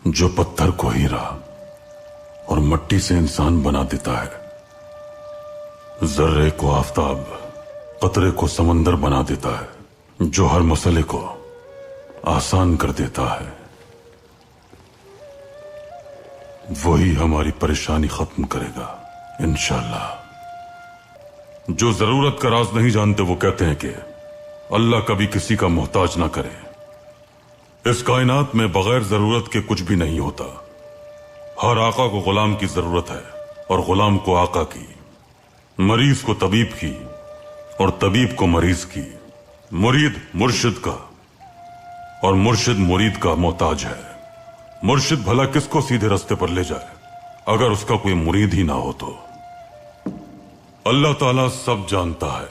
जो पत्थर को हीरा और मट्टी से इंसान बना देता है, जर्रे को आफताब, कतरे को समंदर बना देता है, जो हर मसले को आसान कर देता है, वही हमारी परेशानी खत्म करेगा इंशाअल्लाह। जो जरूरत का राज नहीं जानते वो कहते हैं कि अल्लाह कभी किसी का मोहताज ना करे। इस कायनात में बगैर जरूरत के कुछ भी नहीं होता। हर आका को गुलाम की जरूरत है और गुलाम को आका की, मरीज को तबीब की और तबीब को मरीज की, मुरीद मुर्शिद का और मुर्शिद मुरीद का मोहताज है। मुर्शिद भला किसको सीधे रास्ते पर ले जाए अगर उसका कोई मुरीद ही ना हो तो। अल्लाह ताला सब जानता है,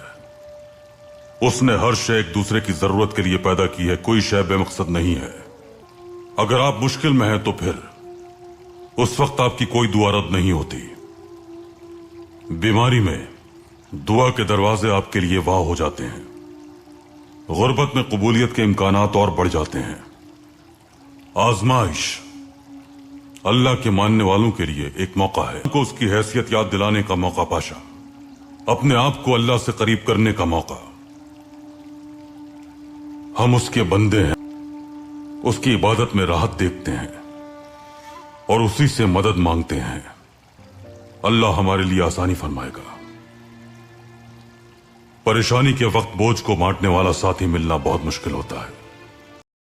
उसने हर शय एक दूसरे की जरूरत के लिए पैदा की है, कोई शय बेमकसद नहीं है। अगर आप मुश्किल में हैं तो फिर उस वक्त आपकी कोई दुआ रद्द नहीं होती। बीमारी में दुआ के दरवाजे आपके लिए वाह हो जाते हैं। गुर्बत में कबूलियत के इम्कानात और बढ़ जाते हैं। आजमाइश अल्लाह के मानने वालों के लिए एक मौका है, को उसकी हैसियत याद दिलाने का मौका पाशा, अपने आप को अल्लाह से करीब करने का मौका। हम उसके बंदे हैं, उसकी इबादत में राहत देखते हैं और उसी से मदद मांगते हैं। अल्लाह हमारे लिए आसानी फरमाएगा। परेशानी के वक्त बोझ को बांटने वाला साथी मिलना बहुत मुश्किल होता है।